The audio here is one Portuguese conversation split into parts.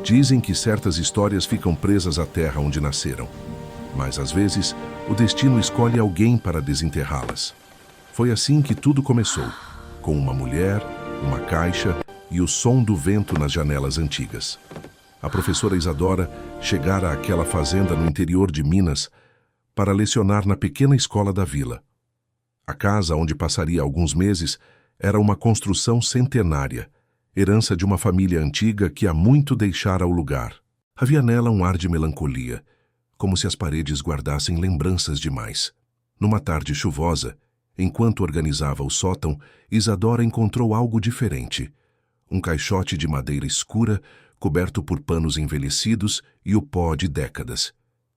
Dizem que certas histórias ficam presas à terra onde nasceram, mas às vezes o destino escolhe alguém para desenterrá-las. Foi assim que tudo começou, com uma mulher, uma caixa e o som do vento nas janelas antigas. A professora Isadora chegara àquela fazenda no interior de Minas para lecionar na pequena escola da vila. A casa onde passaria alguns meses era uma construção centenária, herança de uma família antiga que há muito deixara o lugar. Havia nela um ar de melancolia, como se as paredes guardassem lembranças demais. Numa tarde chuvosa, enquanto organizava o sótão, Isadora encontrou algo diferente. Um caixote de madeira escura, coberto por panos envelhecidos e o pó de décadas.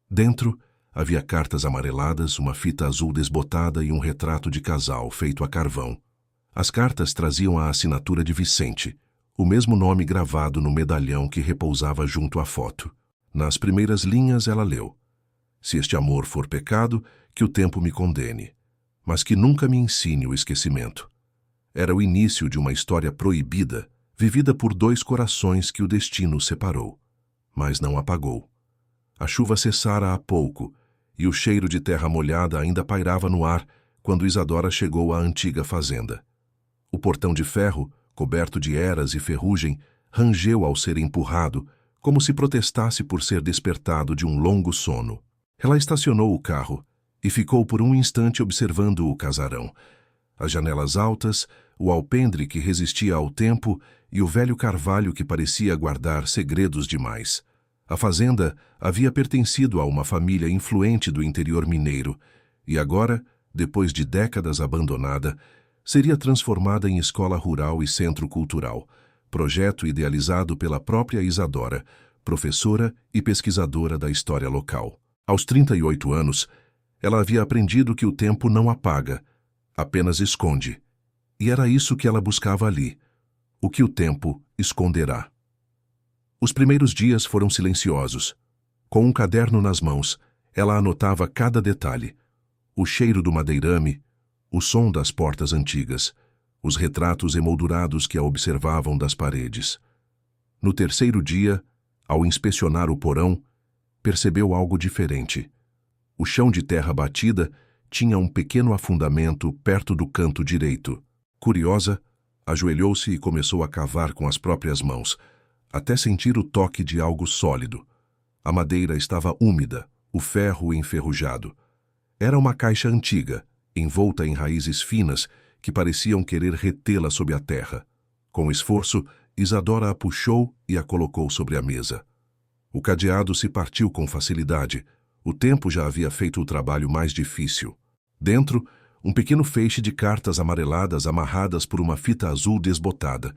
Dentro, havia cartas amareladas, uma fita azul desbotada e um retrato de casal feito a carvão. As cartas traziam a assinatura de Vicente, o mesmo nome gravado no medalhão que repousava junto à foto. Nas primeiras linhas ela leu: "Se este amor for pecado, que o tempo me condene, mas que nunca me ensine o esquecimento." Era o início de uma história proibida, vivida por dois corações que o destino separou, mas não apagou. A chuva cessara há pouco, e o cheiro de terra molhada ainda pairava no ar quando Isadora chegou à antiga fazenda. O portão de ferro, coberto de eras e ferrugem, rangeu ao ser empurrado, como se protestasse por ser despertado de um longo sono. Ela estacionou o carro e ficou por um instante observando o casarão. As janelas altas, o alpendre que resistia ao tempo e o velho carvalho que parecia guardar segredos demais. A fazenda havia pertencido a uma família influente do interior mineiro e agora, depois de décadas abandonada, seria transformada em escola rural e centro cultural, projeto idealizado pela própria Isadora, professora e pesquisadora da história local. Aos 38 anos, ela havia aprendido que o tempo não apaga, apenas esconde. E era isso que ela buscava ali, o que o tempo esconderá. Os primeiros dias foram silenciosos. Com um caderno nas mãos, ela anotava cada detalhe: o cheiro do madeirame, o som das portas antigas, os retratos emoldurados que a observavam das paredes. No terceiro dia, ao inspecionar o porão, percebeu algo diferente. O chão de terra batida tinha um pequeno afundamento perto do canto direito. Curiosa, ajoelhou-se e começou a cavar com as próprias mãos, até sentir o toque de algo sólido. A madeira estava úmida, o ferro enferrujado. Era uma caixa antiga, envolta em raízes finas que pareciam querer retê-la sob a terra. Com esforço, Isadora a puxou e a colocou sobre a mesa. O cadeado se partiu com facilidade. O tempo já havia feito o trabalho mais difícil. Dentro, um pequeno feixe de cartas amareladas amarradas por uma fita azul desbotada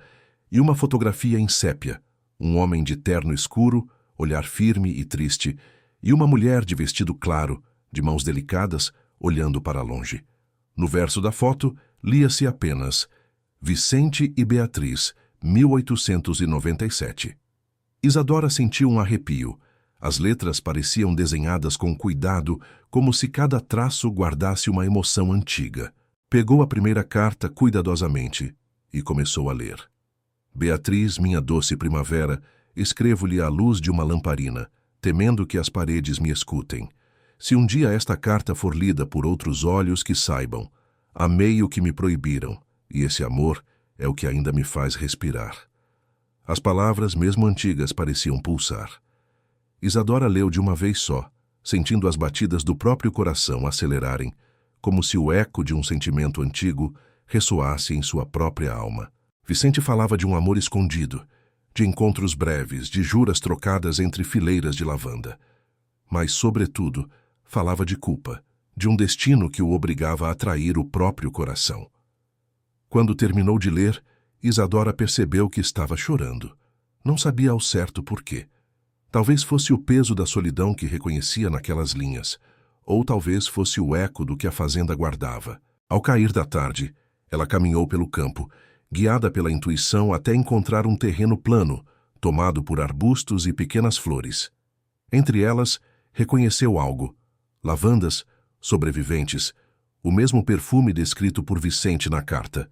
e uma fotografia em sépia, um homem de terno escuro, olhar firme e triste, e uma mulher de vestido claro, de mãos delicadas, olhando para longe. No verso da foto, lia-se apenas Vicente e Beatriz, 1897. Isadora sentiu um arrepio. As letras pareciam desenhadas com cuidado, como se cada traço guardasse uma emoção antiga. Pegou a primeira carta cuidadosamente e começou a ler. Beatriz, minha doce primavera, escrevo-lhe à luz de uma lamparina, temendo que as paredes me escutem. Se um dia esta carta for lida por outros olhos, que saibam, amei o que me proibiram, e esse amor é o que ainda me faz respirar. As palavras, mesmo antigas, pareciam pulsar. Isadora leu de uma vez só, sentindo as batidas do próprio coração acelerarem, como se o eco de um sentimento antigo ressoasse em sua própria alma. Vicente falava de um amor escondido, de encontros breves, de juras trocadas entre fileiras de lavanda. Mas, sobretudo, falava de culpa, de um destino que o obrigava a trair o próprio coração. Quando terminou de ler, Isadora percebeu que estava chorando. Não sabia ao certo por quê. Talvez fosse o peso da solidão que reconhecia naquelas linhas, ou talvez fosse o eco do que a fazenda guardava. Ao cair da tarde, ela caminhou pelo campo, guiada pela intuição até encontrar um terreno plano, tomado por arbustos e pequenas flores. Entre elas, reconheceu algo: lavandas, sobreviventes, o mesmo perfume descrito por Vicente na carta.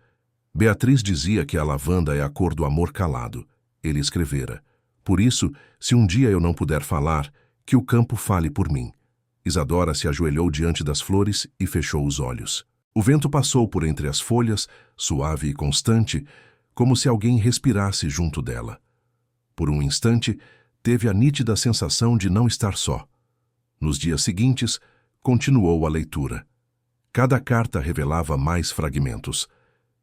Beatriz dizia que a lavanda é a cor do amor calado. Ele escrevera: Por isso, se um dia eu não puder falar, que o campo fale por mim. Isadora se ajoelhou diante das flores e fechou os olhos. O vento passou por entre as folhas, suave e constante, como se alguém respirasse junto dela. Por um instante, teve a nítida sensação de não estar só. Nos dias seguintes, continuou a leitura. Cada carta revelava mais fragmentos.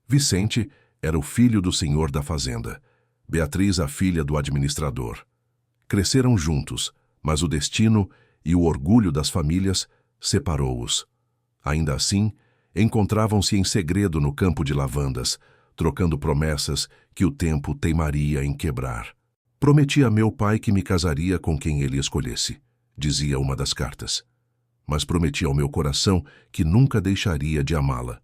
Vicente era o filho do senhor da fazenda. Beatriz, a filha do administrador. Cresceram juntos, mas o destino e o orgulho das famílias separou-os. Ainda assim, encontravam-se em segredo no campo de lavandas, trocando promessas que o tempo teimaria em quebrar. Prometi a meu pai que me casaria com quem ele escolhesse, dizia uma das cartas. Mas prometi ao meu coração que nunca deixaria de amá-la.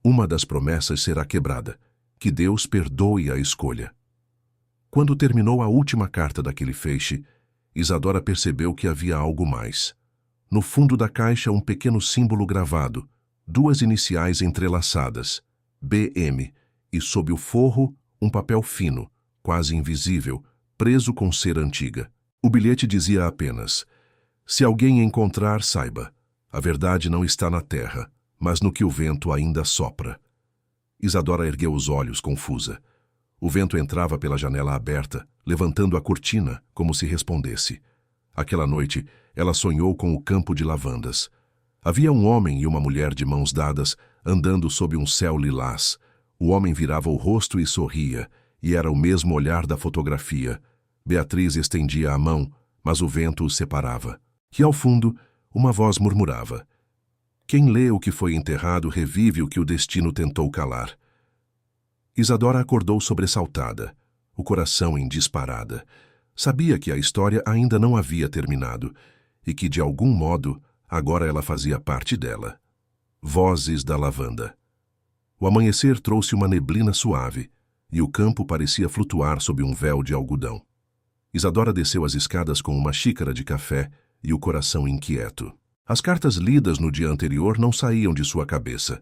Uma das promessas será quebrada, que Deus perdoe a escolha. Quando terminou a última carta daquele feixe, Isadora percebeu que havia algo mais. No fundo da caixa, um pequeno símbolo gravado, 2 iniciais entrelaçadas, BM, e sob o forro, um papel fino, quase invisível, preso com cera antiga. O bilhete dizia apenas: se alguém encontrar, saiba, a verdade não está na terra, mas no que o vento ainda sopra. Isadora ergueu os olhos, confusa. O vento entrava pela janela aberta, levantando a cortina, como se respondesse. Aquela noite, ela sonhou com o campo de lavandas. Havia um homem e uma mulher de mãos dadas, andando sob um céu lilás. O homem virava o rosto e sorria, e era o mesmo olhar da fotografia. Beatriz estendia a mão, mas o vento os separava. E ao fundo, uma voz murmurava: quem lê o que foi enterrado revive o que o destino tentou calar. Isadora acordou sobressaltada, o coração em disparada. Sabia que a história ainda não havia terminado e que, de algum modo, agora ela fazia parte dela. Vozes da lavanda. O amanhecer trouxe uma neblina suave e o campo parecia flutuar sob um véu de algodão. Isadora desceu as escadas com uma xícara de café e o coração inquieto. As cartas lidas no dia anterior não saíam de sua cabeça,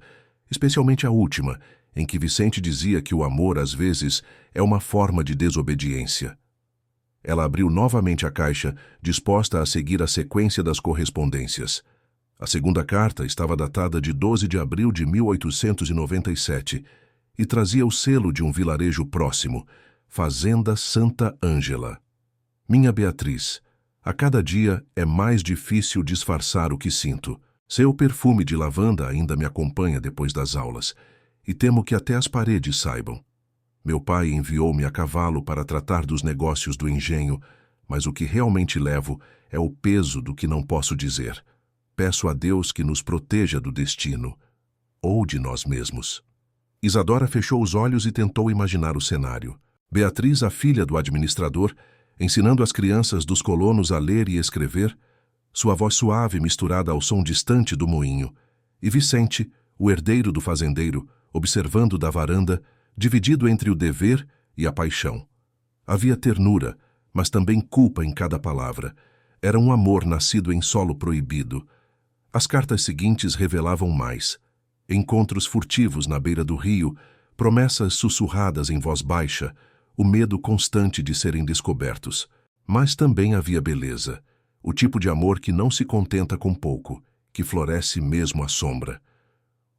especialmente a última, em que Vicente dizia que o amor, às vezes, é uma forma de desobediência. Ela abriu novamente a caixa, disposta a seguir a sequência das correspondências. A segunda carta estava datada de 12 de abril de 1897 e trazia o selo de um vilarejo próximo, Fazenda Santa Ângela. Minha Beatriz, a cada dia é mais difícil disfarçar o que sinto. Seu perfume de lavanda ainda me acompanha depois das aulas, e temo que até as paredes saibam. Meu pai enviou-me a cavalo para tratar dos negócios do engenho, mas o que realmente levo é o peso do que não posso dizer. Peço a Deus que nos proteja do destino, ou de nós mesmos. Isadora fechou os olhos e tentou imaginar o cenário. Beatriz, a filha do administrador, ensinando as crianças dos colonos a ler e escrever, sua voz suave misturada ao som distante do moinho, e Vicente, o herdeiro do fazendeiro, observando da varanda, dividido entre o dever e a paixão. Havia ternura, mas também culpa em cada palavra. Era um amor nascido em solo proibido. As cartas seguintes revelavam mais. Encontros furtivos na beira do rio, promessas sussurradas em voz baixa, o medo constante de serem descobertos. Mas também havia beleza, o tipo de amor que não se contenta com pouco, que floresce mesmo à sombra.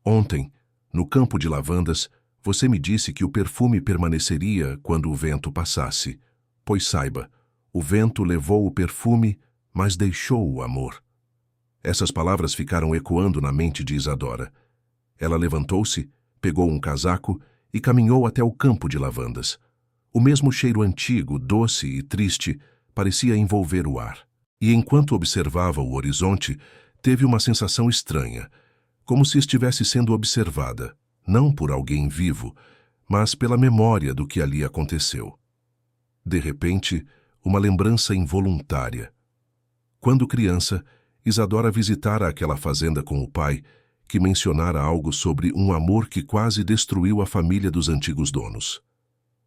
Ontem, no campo de lavandas, você me disse que o perfume permaneceria quando o vento passasse. Pois saiba, o vento levou o perfume, mas deixou o amor. Essas palavras ficaram ecoando na mente de Isadora. Ela levantou-se, pegou um casaco e caminhou até o campo de lavandas. O mesmo cheiro antigo, doce e triste, parecia envolver o ar. E enquanto observava o horizonte, teve uma sensação estranha, como se estivesse sendo observada, não por alguém vivo, mas pela memória do que ali aconteceu. De repente, uma lembrança involuntária. Quando criança, Isadora visitara aquela fazenda com o pai, que mencionara algo sobre um amor que quase destruiu a família dos antigos donos.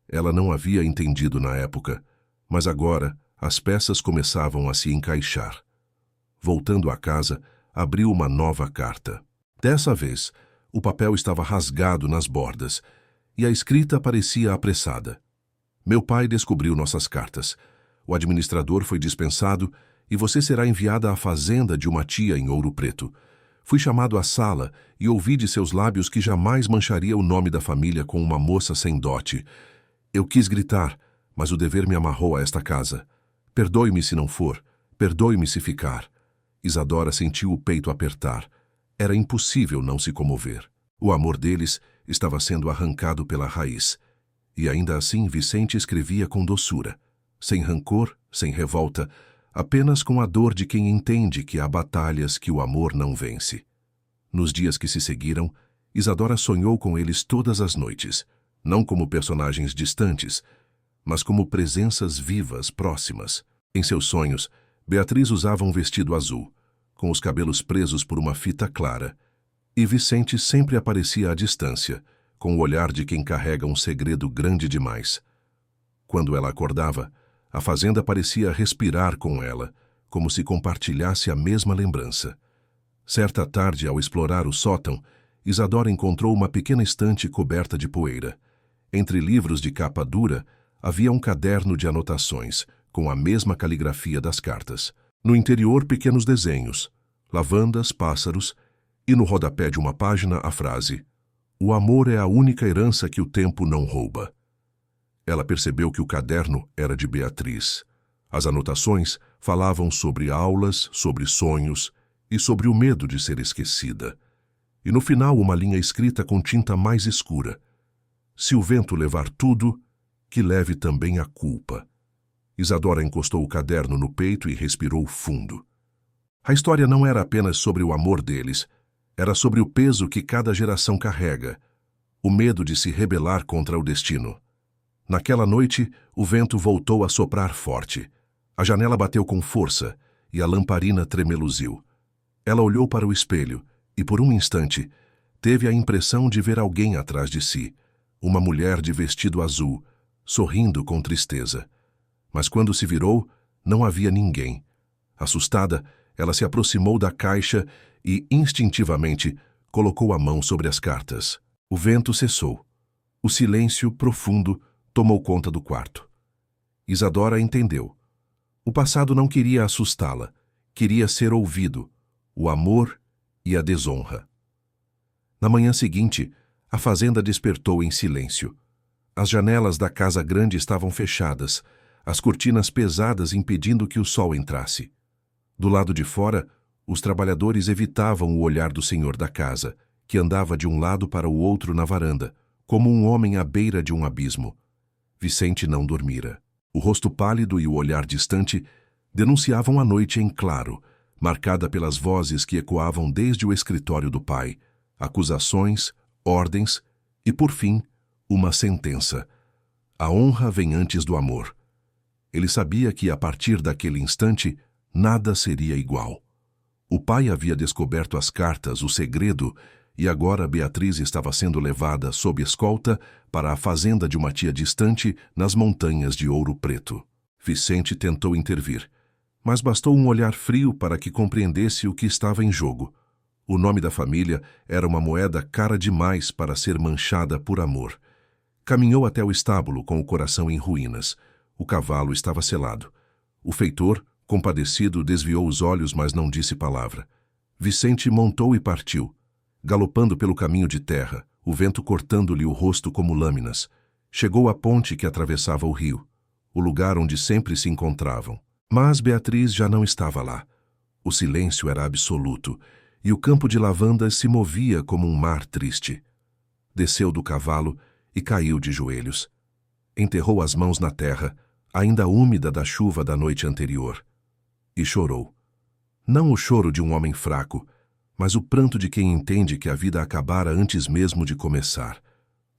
Ela não havia entendido na época, mas agora as peças começavam a se encaixar. Voltando à casa, abriu uma nova carta. Dessa vez, o papel estava rasgado nas bordas, e a escrita parecia apressada. Meu pai descobriu nossas cartas, O administrador foi dispensado e você será enviada à fazenda de uma tia em Ouro Preto. Fui chamado à sala e ouvi de seus lábios que jamais mancharia o nome da família com uma moça sem dote. Eu quis gritar, mas o dever me amarrou a esta casa. Perdoe-me se não for, perdoe-me se ficar. Isadora sentiu o peito apertar. Era impossível não se comover. O amor deles estava sendo arrancado pela raiz. E ainda assim Vicente escrevia com doçura, sem rancor, sem revolta, apenas com a dor de quem entende que há batalhas que o amor não vence. Nos dias que se seguiram, Isadora sonhou com eles todas as noites, não como personagens distantes, mas como presenças vivas próximas. Em seus sonhos, Beatriz usava um vestido azul, com os cabelos presos por uma fita clara, e Vicente sempre aparecia à distância, com o olhar de quem carrega um segredo grande demais. Quando ela acordava, a fazenda parecia respirar com ela, como se compartilhasse a mesma lembrança. Certa tarde, ao explorar o sótão, Isadora encontrou uma pequena estante coberta de poeira. Entre livros de capa dura, havia um caderno de anotações, com a mesma caligrafia das cartas. No interior, pequenos desenhos, lavandas, pássaros, e no rodapé de uma página a frase: "O amor é a única herança que o tempo não rouba." Ela percebeu que o caderno era de Beatriz. As anotações falavam sobre aulas, sobre sonhos e sobre o medo de ser esquecida. E no final uma linha escrita com tinta mais escura: "Se o vento levar tudo, que leve também a culpa." Isadora encostou o caderno no peito e respirou fundo. A história não era apenas sobre o amor deles, era sobre o peso que cada geração carrega, o medo de se rebelar contra o destino. Naquela noite, o vento voltou a soprar forte. A janela bateu com força e a lamparina tremeluziu. Ela olhou para o espelho e, por um instante, teve a impressão de ver alguém atrás de si, uma mulher de vestido azul, sorrindo com tristeza. Mas quando se virou, não havia ninguém. Assustada, ela se aproximou da caixa e, instintivamente, colocou a mão sobre as cartas. O vento cessou. O silêncio profundo tomou conta do quarto. Isadora entendeu. O passado não queria assustá-la, queria ser ouvido, o amor e a desonra. Na manhã seguinte, a fazenda despertou em silêncio. As janelas da casa grande estavam fechadas, as cortinas pesadas impedindo que o sol entrasse. Do lado de fora, os trabalhadores evitavam o olhar do senhor da casa, que andava de um lado para o outro na varanda, como um homem à beira de um abismo. Vicente não dormira. O rosto pálido e o olhar distante denunciavam a noite em claro, marcada pelas vozes que ecoavam desde o escritório do pai, acusações, ordens e, por fim, uma sentença. A honra vem antes do amor. Ele sabia que, a partir daquele instante, nada seria igual. O pai havia descoberto as cartas, o segredo, e agora Beatriz estava sendo levada sob escolta para a fazenda de uma tia distante nas montanhas de Ouro Preto. Vicente tentou intervir, mas bastou um olhar frio para que compreendesse o que estava em jogo. O nome da família era uma moeda cara demais para ser manchada por amor. Caminhou até o estábulo com o coração em ruínas. O cavalo estava selado. O feitor, compadecido, desviou os olhos, mas não disse palavra. Vicente montou e partiu, galopando pelo caminho de terra, o vento cortando-lhe o rosto como lâminas. Chegou à ponte que atravessava o rio, o lugar onde sempre se encontravam. Mas Beatriz já não estava lá. O silêncio era absoluto, e o campo de lavandas se movia como um mar triste. Desceu do cavalo e caiu de joelhos. Enterrou as mãos na terra, ainda úmida da chuva da noite anterior, e chorou. Não o choro de um homem fraco, mas o pranto de quem entende que a vida acabara antes mesmo de começar.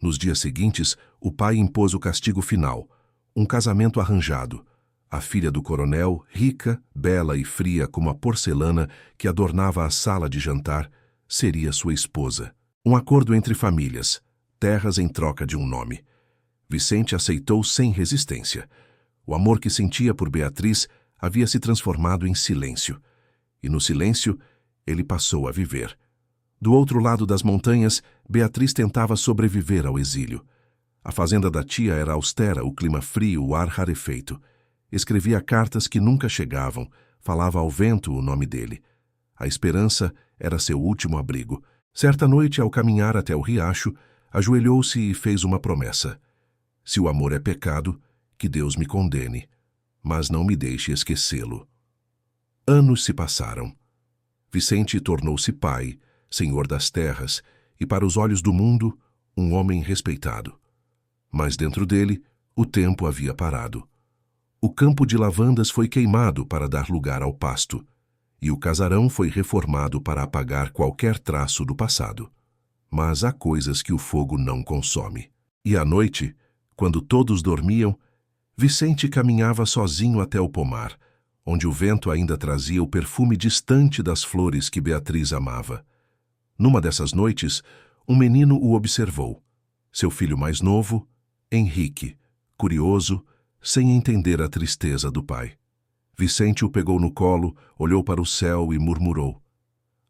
Nos dias seguintes, o pai impôs o castigo final, um casamento arranjado. A filha do coronel, rica, bela e fria como a porcelana que adornava a sala de jantar, seria sua esposa. Um acordo entre famílias, terras em troca de um nome. Vicente aceitou sem resistência. O amor que sentia por Beatriz havia se transformado em silêncio. E no silêncio, ele passou a viver. Do outro lado das montanhas, Beatriz tentava sobreviver ao exílio. A fazenda da tia era austera, o clima frio, o ar rarefeito. Escrevia cartas que nunca chegavam, falava ao vento o nome dele. A esperança era seu último abrigo. Certa noite, ao caminhar até o riacho, ajoelhou-se e fez uma promessa. Se o amor é pecado, que Deus me condene, mas não me deixe esquecê-lo. Anos se passaram. Vicente tornou-se pai, senhor das terras, e para os olhos do mundo, um homem respeitado. Mas dentro dele, o tempo havia parado. O campo de lavandas foi queimado para dar lugar ao pasto, e o casarão foi reformado para apagar qualquer traço do passado. Mas há coisas que o fogo não consome. E à noite, quando todos dormiam, Vicente caminhava sozinho até o pomar, onde o vento ainda trazia o perfume distante das flores que Beatriz amava. Numa dessas noites, um menino o observou. Seu filho mais novo, Henrique, curioso, sem entender a tristeza do pai. Vicente o pegou no colo, olhou para o céu e murmurou: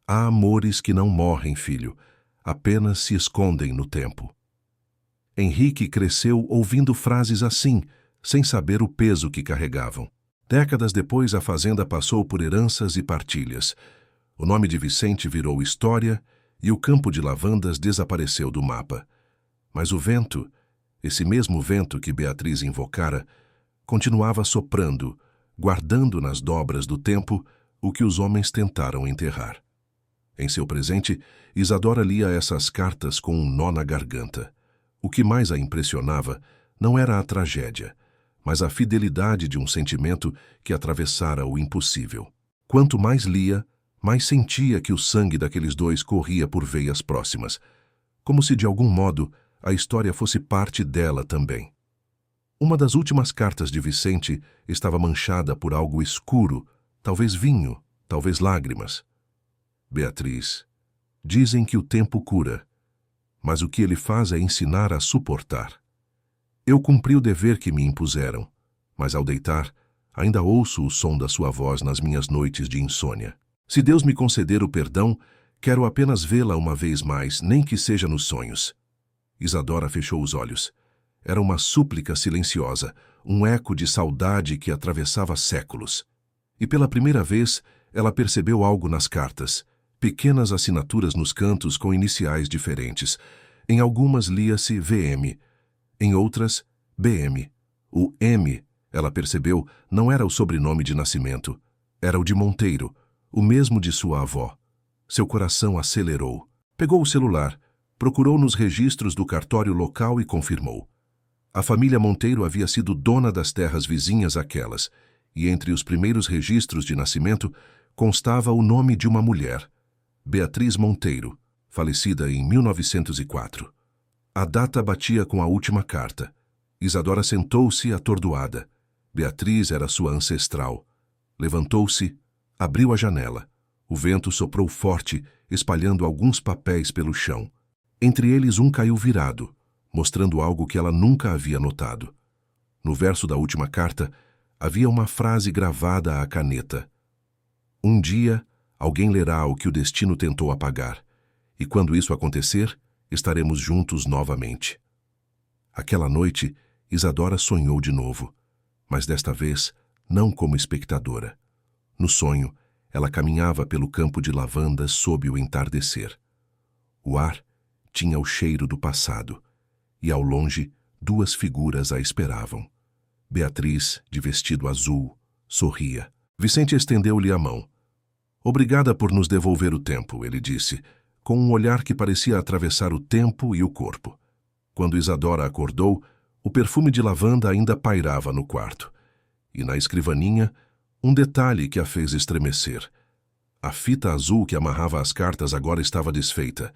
"Há amores que não morrem, filho, apenas se escondem no tempo." Henrique cresceu ouvindo frases assim, sem saber o peso que carregavam. Décadas depois, a fazenda passou por heranças e partilhas. O nome de Vicente virou história e o campo de lavandas desapareceu do mapa. Mas o vento, esse mesmo vento que Beatriz invocara, continuava soprando, guardando nas dobras do tempo o que os homens tentaram enterrar. Em seu presente, Isadora lia essas cartas com um nó na garganta. O que mais a impressionava não era a tragédia, mas a fidelidade de um sentimento que atravessara o impossível. Quanto mais lia, mais sentia que o sangue daqueles dois corria por veias próximas, como se de algum modo a história fosse parte dela também. Uma das últimas cartas de Vicente estava manchada por algo escuro, talvez vinho, talvez lágrimas. Beatriz, dizem que o tempo cura, mas o que ele faz é ensinar a suportar. Eu cumpri o dever que me impuseram, mas ao deitar, ainda ouço o som da sua voz nas minhas noites de insônia. Se Deus me conceder o perdão, quero apenas vê-la uma vez mais, nem que seja nos sonhos. Isadora fechou os olhos. Era uma súplica silenciosa, um eco de saudade que atravessava séculos. E pela primeira vez, ela percebeu algo nas cartas, pequenas assinaturas nos cantos com iniciais diferentes. Em algumas lia-se VM, em outras, BM. O M, ela percebeu, não era o sobrenome de nascimento, era o de Monteiro, o mesmo de sua avó. Seu coração acelerou. Pegou o celular, procurou nos registros do cartório local e confirmou. A família Monteiro havia sido dona das terras vizinhas àquelas, e entre os primeiros registros de nascimento constava o nome de uma mulher, Beatriz Monteiro, falecida em 1904. A data batia com a última carta. Isadora sentou-se atordoada. Beatriz era sua ancestral. Levantou-se, abriu a janela. O vento soprou forte, espalhando alguns papéis pelo chão. Entre eles um caiu virado, mostrando algo que ela nunca havia notado. No verso da última carta, havia uma frase gravada à caneta. Um dia, alguém lerá o que o destino tentou apagar, e quando isso acontecer, estaremos juntos novamente. Aquela noite, Isadora sonhou de novo, mas desta vez não como espectadora. No sonho, ela caminhava pelo campo de lavandas sob o entardecer. O ar tinha o cheiro do passado, e ao longe, duas figuras a esperavam. Beatriz, de vestido azul, sorria. Vicente estendeu-lhe a mão. "Obrigada por nos devolver o tempo", ele disse, com um olhar que parecia atravessar o tempo e o corpo. Quando Isadora acordou, o perfume de lavanda ainda pairava no quarto. E na escrivaninha, um detalhe que a fez estremecer. A fita azul que amarrava as cartas agora estava desfeita,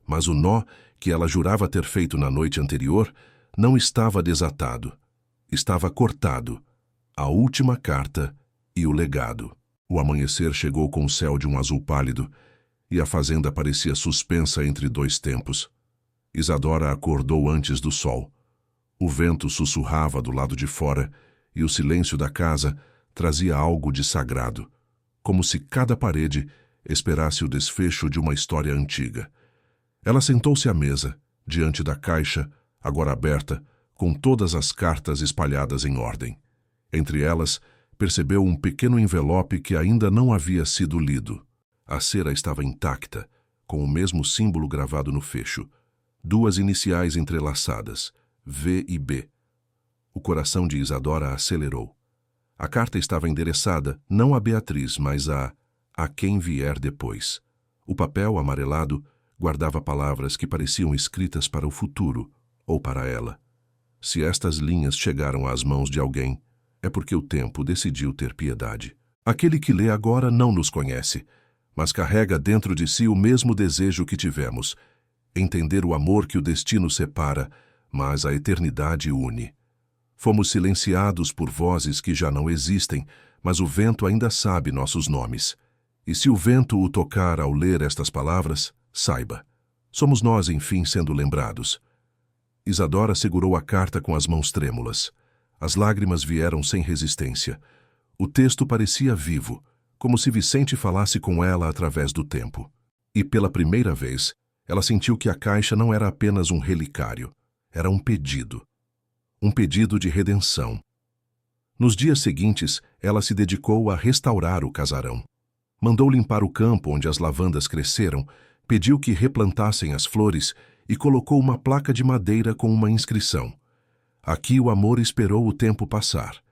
mas o nó que ela jurava ter feito na noite anterior não estava desatado. Estava cortado. A última carta e o legado. O amanhecer chegou com o céu de um azul pálido, e a fazenda parecia suspensa entre dois tempos. Isadora acordou antes do sol. O vento sussurrava do lado de fora, e o silêncio da casa trazia algo de sagrado, como se cada parede esperasse o desfecho de uma história antiga. Ela sentou-se à mesa, diante da caixa, agora aberta, com todas as cartas espalhadas em ordem. Entre elas, percebeu um pequeno envelope que ainda não havia sido lido. A cera estava intacta, com o mesmo símbolo gravado no fecho. 2 iniciais entrelaçadas, V e B. O coração de Isadora acelerou. A carta estava endereçada não a Beatriz, mas a quem vier depois. O papel amarelado guardava palavras que pareciam escritas para o futuro ou para ela. Se estas linhas chegaram às mãos de alguém, é porque o tempo decidiu ter piedade. Aquele que lê agora não nos conhece, mas carrega dentro de si o mesmo desejo que tivemos: entender o amor que o destino separa, mas a eternidade une. Fomos silenciados por vozes que já não existem, mas o vento ainda sabe nossos nomes. E se o vento o tocar ao ler estas palavras, saiba, somos nós, enfim, sendo lembrados. Isadora segurou a carta com as mãos trêmulas. As lágrimas vieram sem resistência. O texto parecia vivo, como se Vicente falasse com ela através do tempo. E pela primeira vez, ela sentiu que a caixa não era apenas um relicário, era um pedido. Um pedido de redenção. Nos dias seguintes, ela se dedicou a restaurar o casarão. Mandou limpar o campo onde as lavandas cresceram, pediu que replantassem as flores e colocou uma placa de madeira com uma inscrição. Aqui o amor esperou o tempo passar.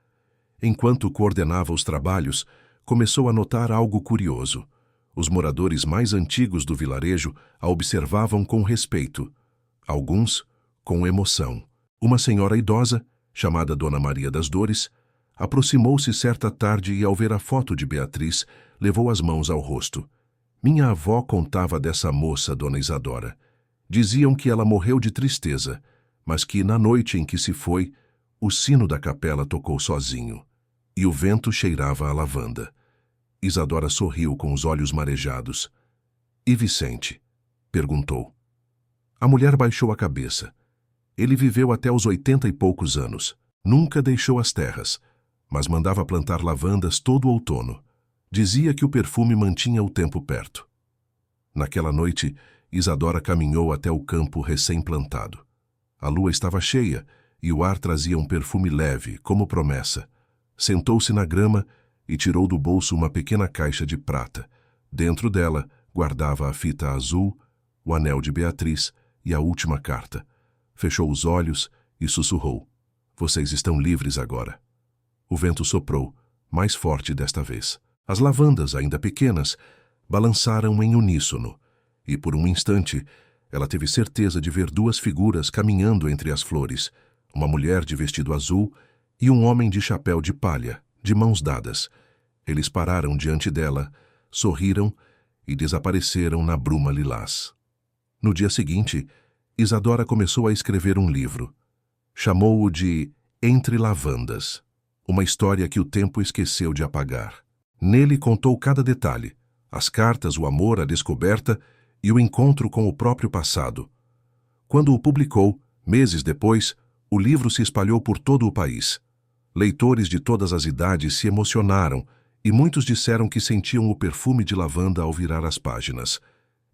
Enquanto coordenava os trabalhos, começou a notar algo curioso. Os moradores mais antigos do vilarejo a observavam com respeito. Alguns, com emoção. Uma senhora idosa, chamada Dona Maria das Dores, aproximou-se certa tarde e, ao ver a foto de Beatriz, levou as mãos ao rosto. Minha avó contava dessa moça, Dona Isadora. Diziam que ela morreu de tristeza, mas que, na noite em que se foi, o sino da capela tocou sozinho, e o vento cheirava a lavanda. Isadora sorriu com os olhos marejados. E Vicente? Perguntou. A mulher baixou a cabeça. Ele viveu até os 80 e poucos anos. Nunca deixou as terras, mas mandava plantar lavandas todo outono. Dizia que o perfume mantinha o tempo perto. Naquela noite, Isadora caminhou até o campo recém-plantado. A lua estava cheia e o ar trazia um perfume leve, como promessa. Sentou-se na grama e tirou do bolso uma pequena caixa de prata. Dentro dela, guardava a fita azul, o anel de Beatriz e a última carta. Fechou os olhos e sussurrou. Vocês estão livres agora. O vento soprou, mais forte desta vez. As lavandas, ainda pequenas, balançaram em uníssono, e por um instante ela teve certeza de ver 2 figuras caminhando entre as flores, uma mulher de vestido azul e um homem de chapéu de palha, de mãos dadas. Eles pararam diante dela, sorriram e desapareceram na bruma lilás. No dia seguinte, Isadora começou a escrever um livro. Chamou-o de Entre Lavandas, uma história que o tempo esqueceu de apagar. Nele contou cada detalhe, as cartas, o amor, a descoberta e o encontro com o próprio passado. Quando o publicou, meses depois, o livro se espalhou por todo o país. Leitores de todas as idades se emocionaram e muitos disseram que sentiam o perfume de lavanda ao virar as páginas.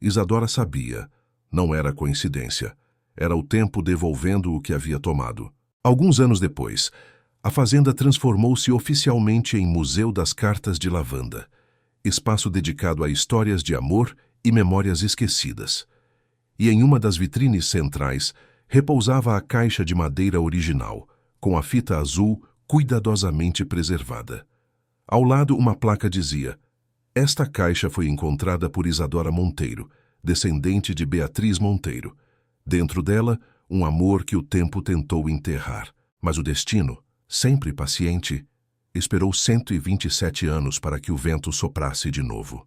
Isadora sabia, não era coincidência, era o tempo devolvendo o que havia tomado. Alguns anos depois, a fazenda transformou-se oficialmente em Museu das Cartas de Lavanda, espaço dedicado a histórias de amor e memórias esquecidas. E em uma das vitrines centrais repousava a caixa de madeira original, com a fita azul cuidadosamente preservada. Ao lado, uma placa dizia: Esta caixa foi encontrada por Isadora Monteiro, descendente de Beatriz Monteiro. Dentro dela, um amor que o tempo tentou enterrar, mas o destino, sempre paciente, esperou 127 anos para que o vento soprasse de novo.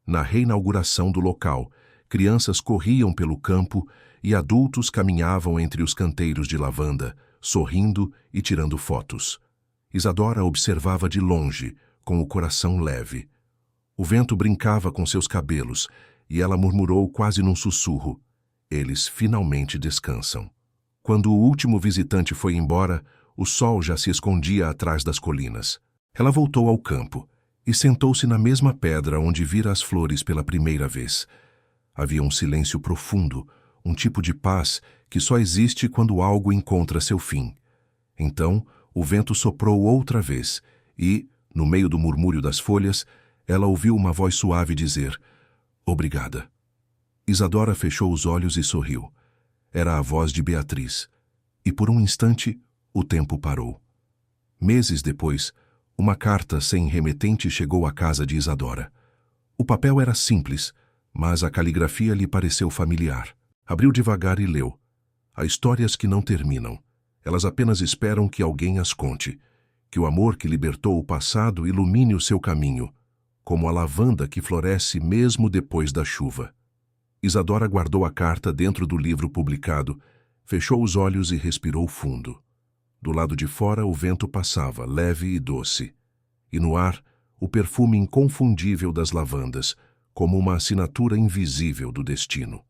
Na reinauguração do local, crianças corriam pelo campo e adultos caminhavam entre os canteiros de lavanda, sorrindo e tirando fotos. Isadora observava de longe, com o coração leve. O vento brincava com seus cabelos e ela murmurou quase num sussurro: Eles finalmente descansam. Quando o último visitante foi embora, o sol já se escondia atrás das colinas. Ela voltou ao campo e sentou-se na mesma pedra onde vira as flores pela primeira vez. Havia um silêncio profundo, um tipo de paz que só existe quando algo encontra seu fim. Então, O vento soprou outra vez e, no meio do murmúrio das folhas, ela ouviu uma voz suave dizer: "Obrigada." Isadora fechou os olhos e sorriu. Era a voz de Beatriz. E por um instante, o tempo parou. Meses depois, uma carta sem remetente chegou à casa de Isadora. O papel era simples, mas a caligrafia lhe pareceu familiar. Abriu devagar e leu. Há histórias que não terminam. Elas apenas esperam que alguém as conte. Que o amor que libertou o passado ilumine o seu caminho, como a lavanda que floresce mesmo depois da chuva. Isadora guardou a carta dentro do livro publicado, fechou os olhos e respirou fundo. Do lado de fora, o vento passava, leve e doce. E no ar, o perfume inconfundível das lavandas, como uma assinatura invisível do destino.